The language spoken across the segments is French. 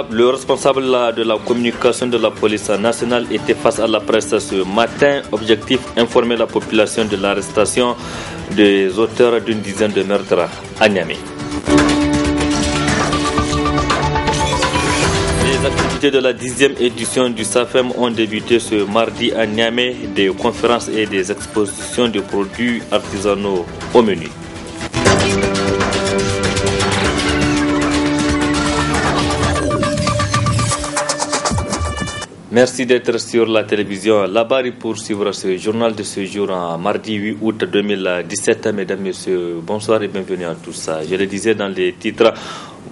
Le responsable de la communication de la police nationale était face à la presse ce matin. Objectif, informer la population de l'arrestation des auteurs d'une dizaine de meurtres à Niamey. Les activités de la 10e édition du SAFEM ont débuté ce mardi à Niamey. Des conférences et des expositions de produits artisanaux au menu. Merci d'être sur la télévision Labari pour suivre ce journal de ce jour en mardi 8 août 2017. Mesdames, Messieurs, bonsoir et bienvenue à tous. Je le disais dans les titres,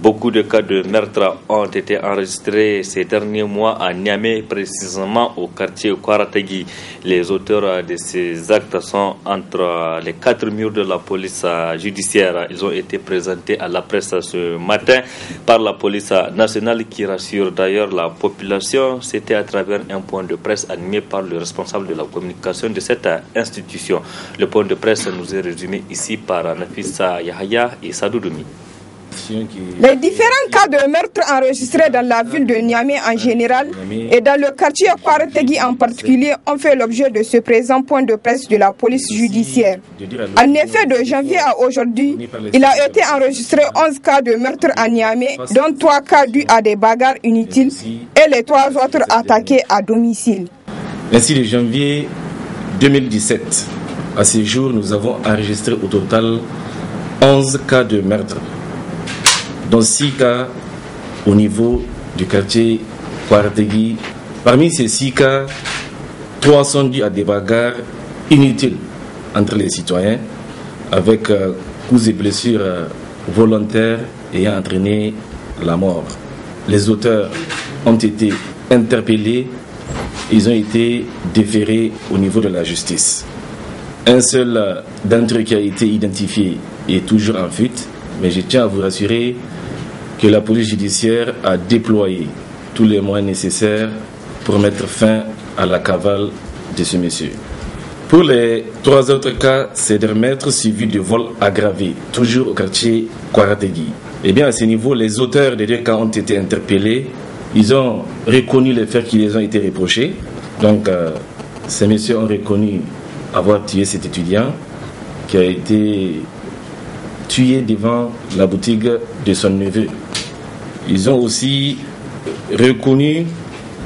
beaucoup de cas de meurtre ont été enregistrés ces derniers mois à Niamey, précisément au quartier Kwaratagi. Les auteurs de ces actes sont entre les quatre murs de la police judiciaire. Ils ont été présentés à la presse ce matin par la police nationale qui rassure d'ailleurs la population. C'était à travers un point de presse animé par le responsable de la communication de cette institution. Le point de presse nous est résumé ici par Nafissa Yahaya et Sadou Doumi. Les différents cas de meurtre enregistrés dans la ville de Niamey en général et dans le quartier Kwaratagi en particulier ont fait l'objet de ce présent point de presse de la police judiciaire. En effet, de janvier à aujourd'hui, il a été enregistré 11 cas de meurtre à Niamey, dont 3 cas dus à des bagarres inutiles et les 3 autres attaqués à domicile. Ainsi, de janvier 2017 à ce jour, nous avons enregistré au total 11 cas de meurtre, dont 6 cas au niveau du quartier Kwaratagi. Parmi ces 6 cas, 3 sont dus à des bagarres inutiles entre les citoyens, avec coups et blessures volontaires ayant entraîné la mort. Les auteurs ont été interpellés, ils ont été déférés au niveau de la justice. Un seul d'entre eux qui a été identifié est toujours en fuite, mais je tiens à vous rassurer que la police judiciaire a déployé tous les moyens nécessaires pour mettre fin à la cavale de ce monsieur. Pour les 3 autres cas, c'est des meurtres suivis de vols aggravés, toujours au quartier Kwaratagi. Eh bien, à ce niveau, les auteurs des 2 cas ont été interpellés. Ils ont reconnu les faits qui les ont été reprochés. Donc, ces messieurs ont reconnu avoir tué cet étudiant qui a été tué devant la boutique de son neveu. Ils ont aussi reconnu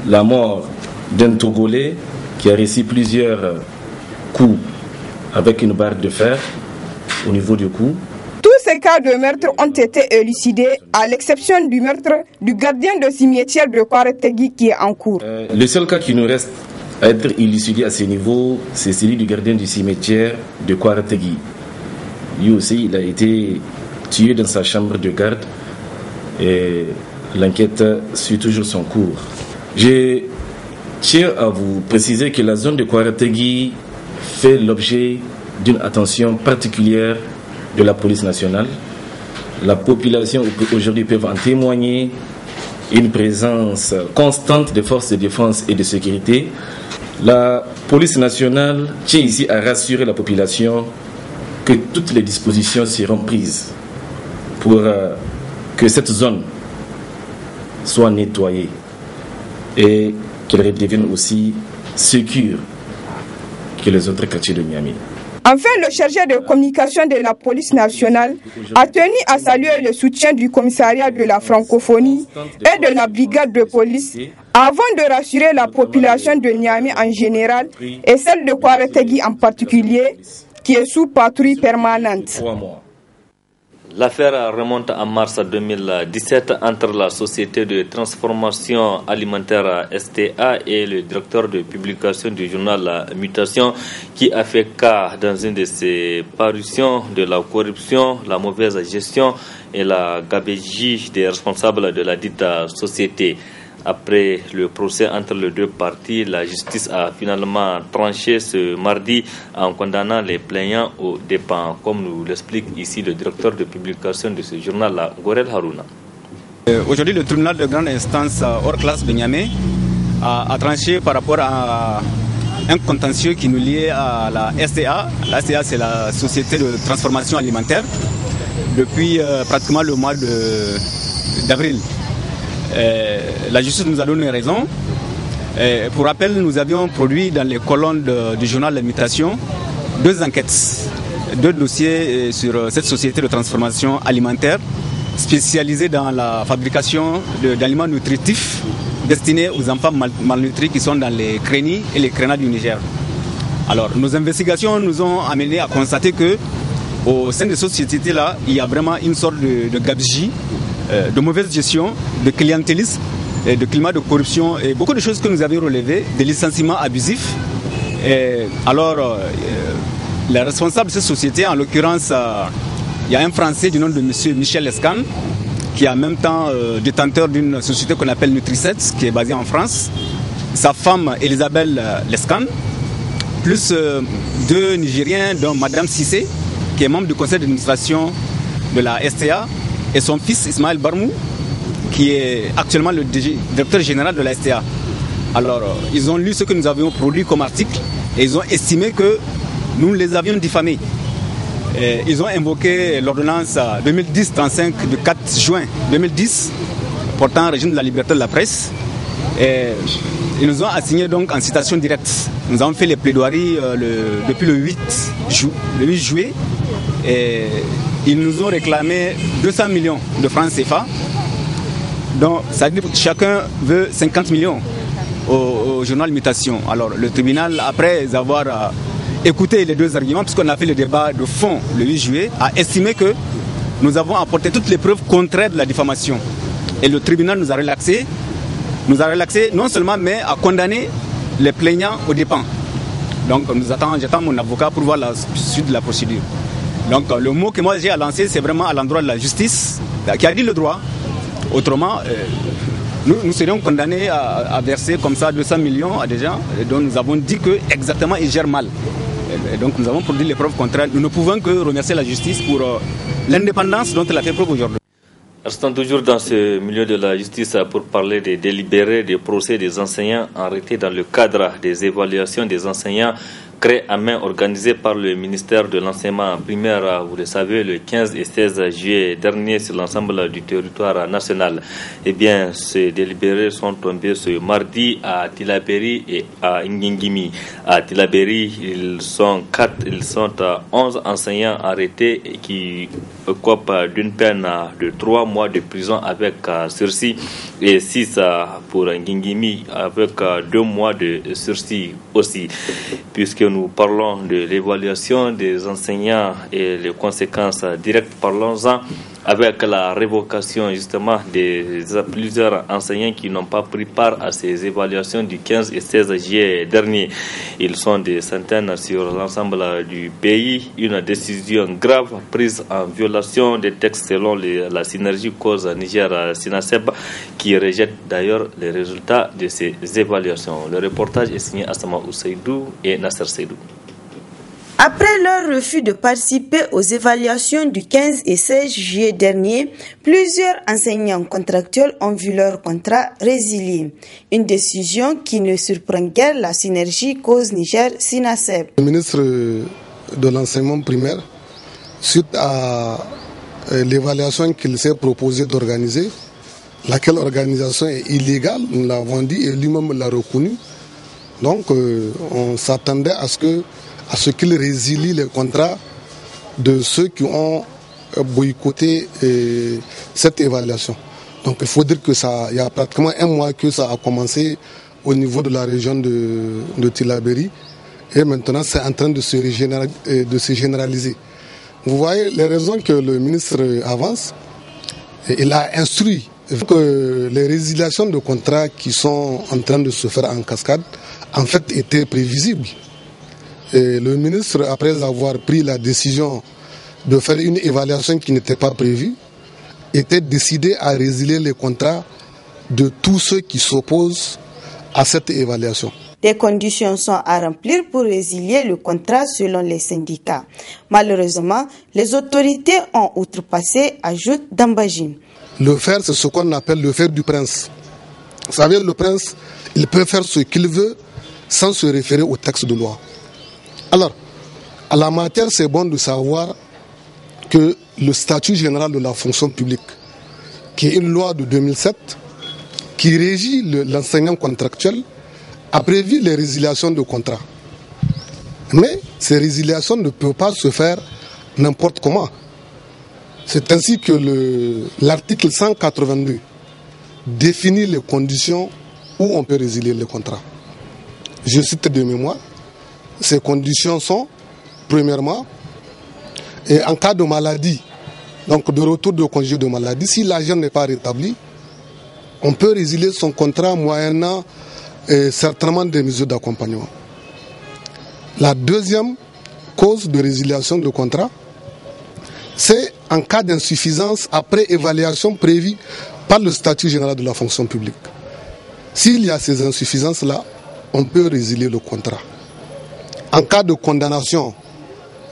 la mort d'un Togolais qui a reçu plusieurs coups avec une barre de fer au niveau du cou. Tous ces cas de meurtre ont été élucidés, à l'exception du meurtre du gardien de cimetière de Kwaratagi qui est en cours. Le seul cas qui nous reste à être élucidé à ce niveau, c'est celui du gardien du cimetière de Kwaratagi. Lui aussi, il a été tué dans sa chambre de garde et l'enquête suit toujours son cours. Je tiens à vous préciser que la zone de Kwaratagi fait l'objet d'une attention particulière de la police nationale. La population aujourd'hui peut en témoigner, une présence constante des forces de défense et de sécurité. La police nationale tient ici à rassurer la population que toutes les dispositions seront prises pour que cette zone soit nettoyée et qu'elle redevienne aussi sécure que les autres quartiers de Niamey. Enfin, le chargé de communication de la police nationale a tenu à saluer le soutien du commissariat de la francophonie et de la brigade de police avant de rassurer la population de Niamey en général et celle de Kwaratagi en particulier, qui est sous patrouille permanente. L'affaire remonte en mars 2017 entre la société de transformation alimentaire STA et le directeur de publication du journal Mutation qui a fait cas dans une de ses parutions de la corruption, la mauvaise gestion et la gabegie des responsables de la dite société. Après le procès entre les 2 parties, la justice a finalement tranché ce mardi en condamnant les plaignants aux dépens, comme nous l'explique ici le directeur de publication de ce journal, Gorel Harouna. Aujourd'hui, le tribunal de grande instance hors classe de Niamey a tranché par rapport à un contentieux qui nous liait à la STA. La STA, c'est la société de transformation alimentaire, depuis pratiquement le mois d'avril. La justice nous a donné raison. Pour rappel, nous avions produit dans les colonnes du journal La Mutation 2 enquêtes, 2 dossiers sur cette société de transformation alimentaire spécialisée dans la fabrication d'aliments nutritifs destinés aux enfants malnutris qui sont dans les crénies et les crénas du Niger. Alors, nos investigations nous ont amené à constater que au sein de cette société-là, il y a vraiment une sorte de gabegie, de mauvaise gestion, de clientélisme, de climat de corruption et beaucoup de choses que nous avions relevées, des licenciements abusifs. Alors, les responsables de cette société, en l'occurrence, il y a un Français du nom de M. Michel Lescan, qui est en même temps détenteur d'une société qu'on appelle Nutrisets, qui est basée en France. Sa femme, Elisabeth Lescan, plus 2 Nigériens, dont Madame Sissé, qui est membre du conseil d'administration de la STA, et son fils Ismaël Barmou, qui est actuellement le directeur général de la STA. Alors, ils ont lu ce que nous avions produit comme article et ils ont estimé que nous les avions diffamés. Ils ont invoqué l'ordonnance 2010-35 du 4 juin 2010 portant régime de la liberté de la presse. Ils nous ont assigné donc en citation directe. Nous avons fait les plaidoiries depuis le 8 juillet. Et ils nous ont réclamé 200 millions de francs CFA. Donc, ça veut dire que chacun veut 50 millions au journal Mutation. Alors, le tribunal, après avoir écouté les 2 arguments, puisqu'on a fait le débat de fond le 8 juillet, a estimé que nous avons apporté toutes les preuves contraires de la diffamation. Et le tribunal nous a relaxé non seulement, mais a condamné les plaignants aux dépens. Donc, j'attends mon avocat pour voir la suite de la procédure. Donc, le mot que moi j'ai à lancer, c'est vraiment à l'endroit de la justice, qui a dit le droit. Autrement, nous serions condamnés à verser comme ça 200 millions à des gens dont nous avons dit qu'exactement ils gèrent mal. Et donc nous avons produit les preuves contraires. Nous ne pouvons que remercier la justice pour l'indépendance dont elle a fait preuve aujourd'hui. Restons toujours dans ce milieu de la justice pour parler des délibérés des procès des enseignants arrêtés dans le cadre des évaluations des enseignants créés à main organisées par le ministère de l'enseignement primaire, vous le savez, le 15 et 16 juillet dernier sur l'ensemble du territoire national. Eh bien, ces délibérés sont tombés ce mardi à Tillabéri et à Ngingimi. À Tillabéri, ils sont 11 enseignants arrêtés qui copent d'une peine de 3 mois de prison avec sursis et 6 pour Ngingimi avec 2 mois de sursis aussi. Puisque nous parlons de l'évaluation des enseignants et les conséquences directes, parlons-en avec la révocation justement de plusieurs enseignants qui n'ont pas pris part à ces évaluations du 15 et 16 juillet dernier. Ils sont des centaines sur l'ensemble du pays. Une décision grave prise en violation des textes selon la synergie cause Niger-Sinaseb qui rejette d'ailleurs les résultats de ces évaluations. Le reportage est signé Assama Ousseidou et Nasser Seydou. Après leur refus de participer aux évaluations du 15 et 16 juillet dernier, plusieurs enseignants contractuels ont vu leur contrat résilié. Une décision qui ne surprend guère la synergie cause Niger-Sinaseb. Le ministre de l'enseignement primaire, suite à l'évaluation qu'il s'est proposé d'organiser, laquelle organisation est illégale, nous l'avons dit et lui-même l'a reconnu. Donc on s'attendait à ce qu'il résilie les contrats de ceux qui ont boycotté cette évaluation. Donc il faut dire que il y a pratiquement 1 mois que ça a commencé au niveau de la région de Tillabéri et maintenant c'est en train de se généraliser. Vous voyez les raisons que le ministre avance. Il a instruit que les résiliations de contrats qui sont en train de se faire en cascade en fait étaient prévisibles. Et le ministre, après avoir pris la décision de faire une évaluation qui n'était pas prévue, était décidé à résilier les contrats de tous ceux qui s'opposent à cette évaluation. Des conditions sont à remplir pour résilier le contrat selon les syndicats. Malheureusement, les autorités ont outrepassé, ajoute Dambajim. Le faire, c'est ce qu'on appelle le faire du prince. Vous savez, le prince, il peut faire ce qu'il veut sans se référer au texte de loi. Alors, à la matière, c'est bon de savoir que le statut général de la fonction publique, qui est une loi de 2007, qui régit l'enseignant contractuel a prévu les résiliations de contrat. Mais ces résiliations ne peuvent pas se faire n'importe comment. C'est ainsi que l'article 182 définit les conditions où on peut résilier le contrat. Je cite de mémoire, ces conditions sont, premièrement, et en cas de maladie, donc de retour de congé de maladie, si l'agent n'est pas rétabli, on peut résilier son contrat moyennant certainement des mesures d'accompagnement. La deuxième cause de résiliation de contrat, c'est en cas d'insuffisance après évaluation prévue par le statut général de la fonction publique. S'il y a ces insuffisances-là, on peut résilier le contrat. En cas de condamnation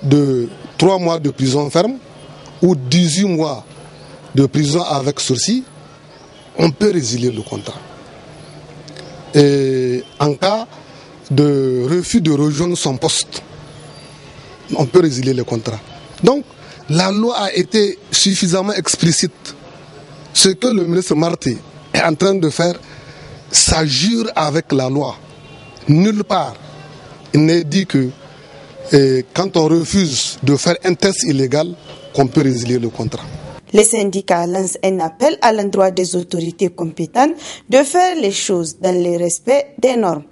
de 3 mois de prison ferme ou 18 mois de prison avec sursis, on peut résilier le contrat. Et en cas de refus de rejoindre son poste, on peut résilier le contrat. Donc, la loi a été suffisamment explicite. Ce que le ministre Marti est en train de faire, ça jure avec la loi. Nulle part, il n'est dit que quand on refuse de faire un test illégal, qu'on peut résilier le contrat. Les syndicats lancent un appel à l'endroit des autorités compétentes de faire les choses dans le respect des normes.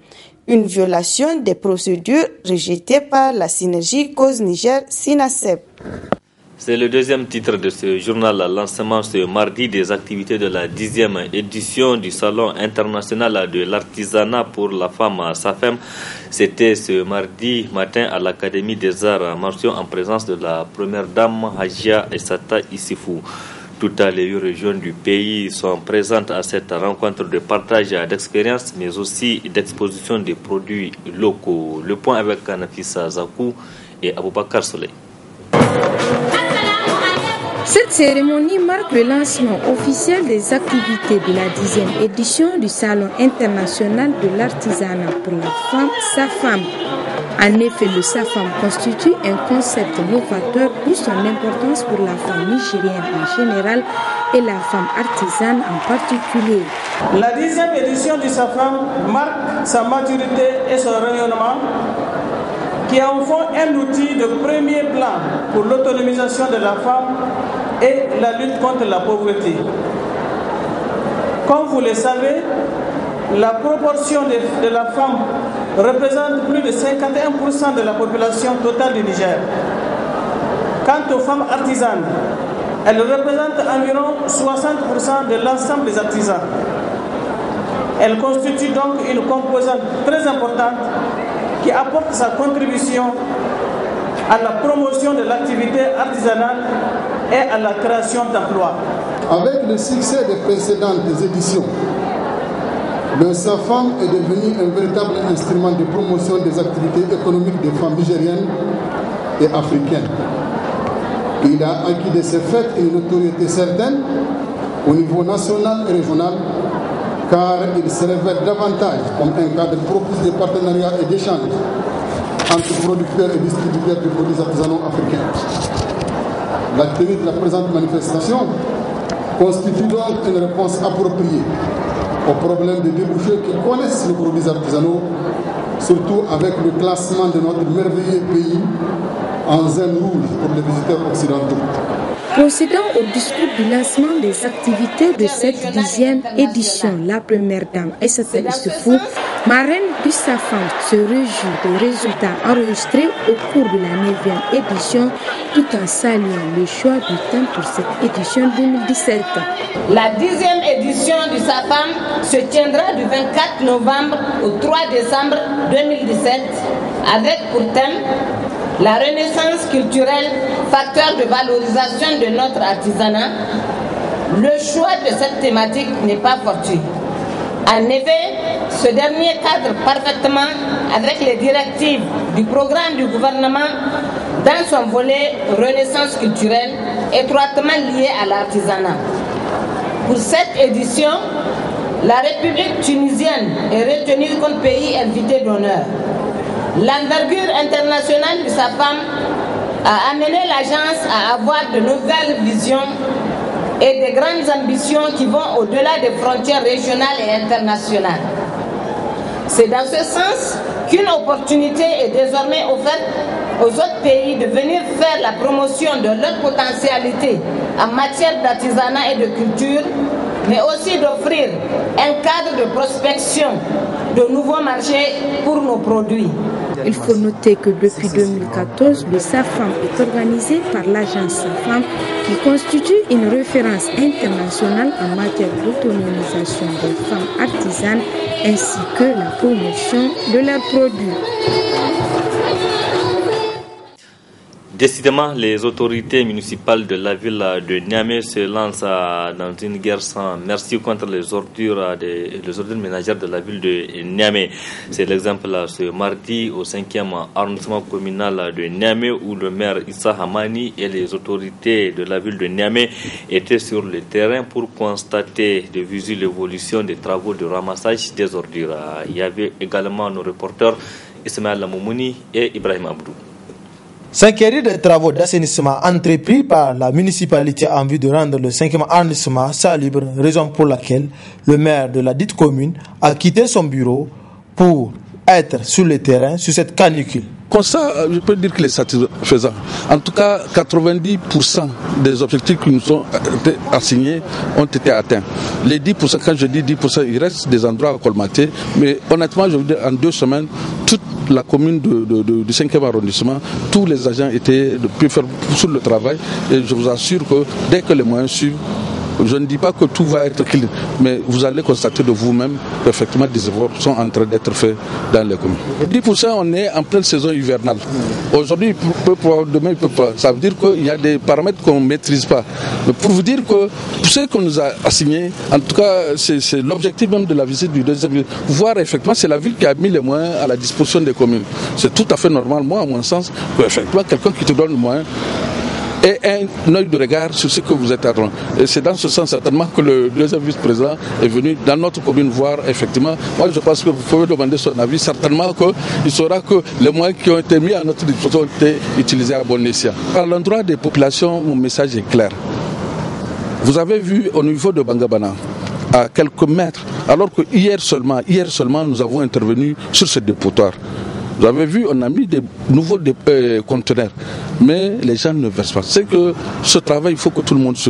Une violation des procédures rejetées par la synergie Cause Niger Sinasep. C'est le deuxième titre de ce journal, lancement ce mardi des activités de la 10e édition du Salon international de l'artisanat pour la femme SAFEM. C'était ce mardi matin à l'Académie des Arts Martiaux en présence de la première dame Hajia Essata Issifou. Toutes les 8 régions du pays sont présentes à cette rencontre de partage d'expériences, mais aussi d'exposition des produits locaux. Le point avec Nafissa Zakou et Aboubakar Soleil. Cette cérémonie marque le lancement officiel des activités de la 10e édition du Salon international de l'artisanat pour la femme SAFAM. En effet, le SAFAM constitue un concept novateur pour son importance pour la femme nigérienne en général et la femme artisane en particulier. La 10e édition du SAFAM marque sa maturité et son rayonnement, qui est en fond un outil de premier plan pour l'autonomisation de la femme et la lutte contre la pauvreté. Comme vous le savez, la proportion de la femme représente plus de 51% de la population totale du Niger. Quant aux femmes artisanes, elles représentent environ 60% de l'ensemble des artisans. Elles constituent donc une composante très importante qui apporte sa contribution à la promotion de l'activité artisanale et à la création d'emplois. Avec le succès des précédentes éditions, le SAFAM est devenu un véritable instrument de promotion des activités économiques des femmes nigériennes et africaines. Il a acquis de ce fait une notoriété certaine au niveau national et régional, car il se révèle davantage comme un cadre propice de partenariat et d'échange entre producteurs et distributeurs de produits artisanaux africains. La tenue de la présente manifestation constitue donc une réponse appropriée aux problèmes de débouchés qui connaissent les produits artisanaux, surtout avec le classement de notre merveilleux pays en zone rouge pour les visiteurs occidentaux. Procédant au discours du lancement des activités de cette 10e édition, la première dame Essata Issifou, marraine du SAFAM, se réjouit des résultats enregistrés au cours de la 9e édition, tout en saluant le choix du thème pour cette édition 2017. La 10e édition du SAFAM se tiendra du 24 novembre au 3 décembre 2017 avec pour thème la renaissance culturelle, facteur de valorisation de notre artisanat. Le choix de cette thématique n'est pas fortuit. En effet, ce dernier cadre parfaitement avec les directives du programme du gouvernement dans son volet renaissance culturelle étroitement lié à l'artisanat. Pour cette édition, la République tunisienne est retenue comme pays invité d'honneur. L'envergure internationale de SAFAM a amené l'agence à avoir de nouvelles visions et des grandes ambitions qui vont au-delà des frontières régionales et internationales. C'est dans ce sens qu'une opportunité est désormais offerte aux autres pays de venir faire la promotion de leur potentialité en matière d'artisanat et de culture, mais aussi d'offrir un cadre de prospection de nouveaux marchés pour nos produits. Il faut noter que depuis 2014, le SAFAM est organisé par l'agence SAFAM qui constitue une référence internationale en matière d'autonomisation des femmes artisanes ainsi que la promotion de leurs produits. Décidément, les autorités municipales de la ville de Niamey se lancent dans une guerre sans merci contre les ordures ménagères de la ville de Niamey. C'est l'exemple ce mardi au 5e arrondissement communal de Niamey où le maire Issa Hamani et les autorités de la ville de Niamey étaient sur le terrain pour constater de visu l'évolution des travaux de ramassage des ordures. Il y avait également nos reporters Ismaël Lamoumouni et Ibrahim Abdou. S'inquiéter des travaux d'assainissement entrepris par la municipalité en vue de rendre le 5e arrondissement salubre, raison pour laquelle le maire de la dite commune a quitté son bureau pour être sur le terrain sur cette canicule. Comme ça, je peux dire qu'il est satisfaisant. En tout cas, 90% des objectifs qui nous ont été assignés ont été atteints. Les 10%, quand je dis 10%, il reste des endroits à colmater. Mais honnêtement, je veux dire, en 2 semaines, toute la commune du 5e arrondissement, tous les agents étaient pu faire sur le travail. Et je vous assure que dès que les moyens suivent, je ne dis pas que tout va être clean, mais vous allez constater de vous-même qu'effectivement des efforts sont en train d'être faits dans les communes. 10%, on est en pleine saison hivernale. Aujourd'hui, il peut pouvoir, demain, il peut pas. Ça veut dire qu'il y a des paramètres qu'on ne maîtrise pas. Mais pour vous dire que tout ce qu'on nous a assigné, en tout cas, c'est l'objectif même de la visite du 2e ville. Voir effectivement, c'est la ville qui a mis les moyens à la disposition des communes. C'est tout à fait normal, moi, à mon sens, qu'effectivement, quelqu'un qui te donne le moyen et un œil de regard sur ce que vous êtes en train. Et c'est dans ce sens certainement que le 2e vice-président est venu dans notre commune voir effectivement. Moi je pense que vous pouvez demander son avis. Certainement qu'il saura que les moyens qui ont été mis à notre disposition ont été utilisés à bon escient. À l'endroit des populations, mon message est clair. Vous avez vu au niveau de Bangabana, à quelques mètres, alors que hier seulement nous avons intervenu sur ce dépotoir. Vous avez vu, on a mis des nouveaux conteneurs, mais les gens ne versent pas. C'est que ce travail, il faut que tout le monde se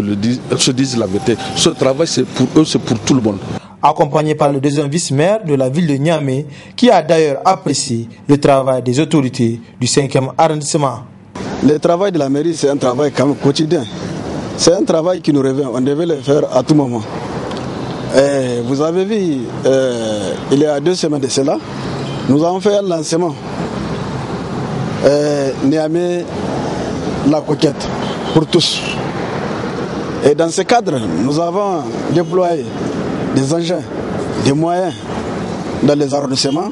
dise la vérité. Ce travail, c'est pour eux, c'est pour tout le monde. Accompagné par le 2e vice-maire de la ville de Niamey, qui a d'ailleurs apprécié le travail des autorités du 5e arrondissement. Le travail de la mairie, c'est un travail quand même quotidien. C'est un travail qui nous revient. On devait le faire à tout moment. Et vous avez vu, il y a 2 semaines de cela, nous avons fait un lancement. Niamey, la coquette, pour tous. Et dans ce cadre, nous avons déployé des engins, des moyens dans les arrondissements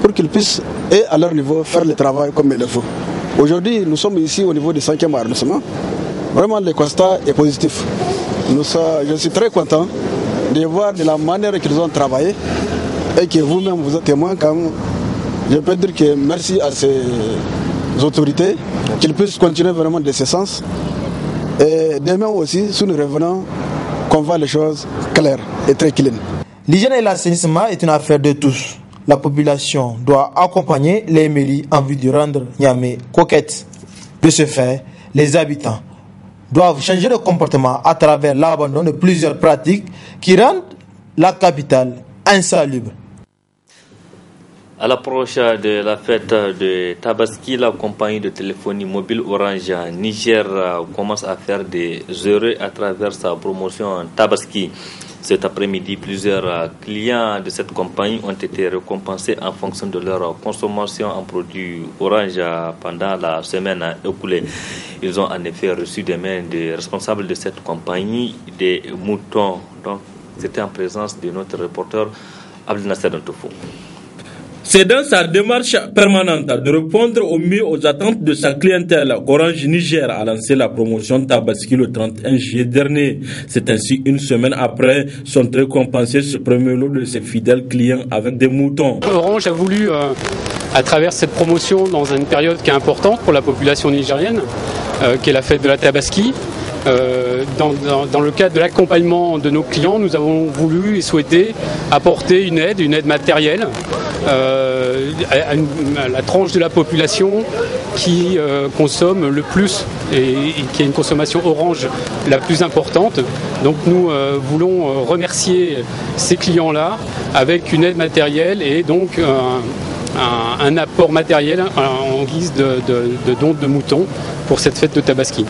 pour qu'ils puissent, et à leur niveau, faire le travail comme il le faut. Aujourd'hui, nous sommes ici au niveau du 5e arrondissement. Vraiment, le constat est positif. Je suis très content de voir de la manière qu'ils ont travaillé et que vous-même vous êtes témoin quand même. Je peux dire que merci à ces autorités, qu'ils puissent continuer vraiment de ce sens. Et demain aussi, si nous revenons, qu'on voit les choses claires et très clean. L'hygiène et l'assainissement est une affaire de tous. La population doit accompagner les mairies en vue de rendre Niamey coquette. De ce fait, les habitants doivent changer de comportement à travers l'abandon de plusieurs pratiques qui rendent la capitale insalubre. À l'approche de la fête de Tabaski, la compagnie de téléphonie mobile Orange Niger commence à faire des heureux à travers sa promotion Tabaski. Cet après-midi, plusieurs clients de cette compagnie ont été récompensés en fonction de leur consommation en produits Orange pendant la semaine écoulée. Ils ont en effet reçu des mains des responsables de cette compagnie des moutons. Donc, c'était en présence de notre reporter Abdel Nasser Dantoufou. C'est dans sa démarche permanente de répondre au mieux aux attentes de sa clientèle qu'Orange Niger a lancé la promotion Tabaski le 31 juillet dernier. C'est ainsi une semaine après sont récompensés ce premier lot de ses fidèles clients avec des moutons. Orange a voulu, à travers cette promotion, dans une période qui est importante pour la population nigérienne, qui est la fête de la Tabaski, dans le cadre de l'accompagnement de nos clients, nous avons voulu et souhaité apporter une aide matérielle à la tranche de la population qui consomme le plus et qui a une consommation Orange la plus importante. Donc nous voulons remercier ces clients-là avec une aide matérielle et donc un apport matériel en guise de don de moutons pour cette fête de Tabaski.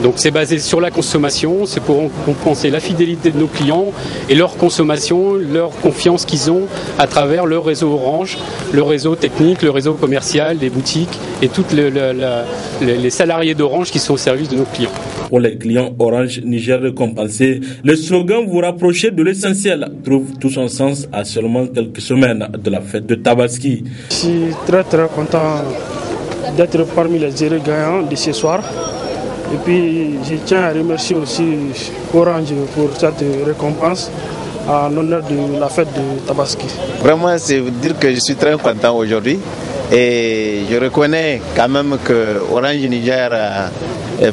Donc c'est basé sur la consommation, c'est pour compenser la fidélité de nos clients et leur consommation, leur confiance qu'ils ont à travers leur réseau Orange, le réseau technique, le réseau commercial, les boutiques et tous les salariés d'Orange qui sont au service de nos clients. Pour les clients Orange Niger récompensés, le slogan « Vous rapprocher de l'essentiel » trouve tout son sens à seulement quelques semaines de la fête de Tabaski. Je suis très content d'être parmi les heureux gagnants de ce soir. Et puis je tiens à remercier aussi Orange pour cette récompense en l'honneur de la fête de Tabaski. Vraiment, c'est dire que je suis très content aujourd'hui et je reconnais quand même que Orange Niger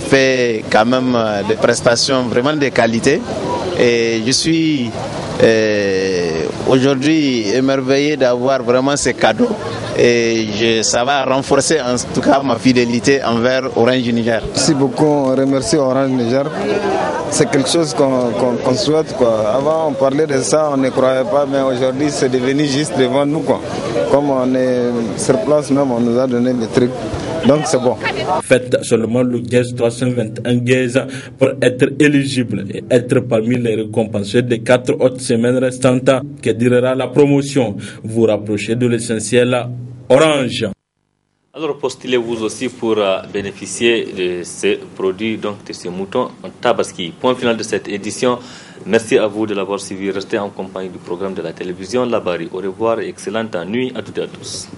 fait quand même des prestations vraiment de qualité et je suis aujourd'hui émerveillé d'avoir vraiment ces cadeaux. Et ça va renforcer en tout cas ma fidélité envers Orange Niger. Merci beaucoup, on remercie Orange Niger. C'est quelque chose qu'on souhaite, quoi. Avant on parlait de ça, on ne croyait pas, mais aujourd'hui c'est devenu juste devant nous, quoi. Comme on est sur place même, on nous a donné des trucs. Donc c'est bon. Faites seulement le geste 321 gaz pour être éligible et être parmi les récompensés des 4 autres semaines restantes que durera la promotion. Vous rapprochez de l'essentiel Orange. Alors postulez-vous aussi pour bénéficier de ces produits, donc de ces moutons en Tabaski. Point final de cette édition. Merci à vous de l'avoir suivi. Restez en compagnie du programme de la télévision La Bari. Au revoir et excellente nuit à toutes et à tous.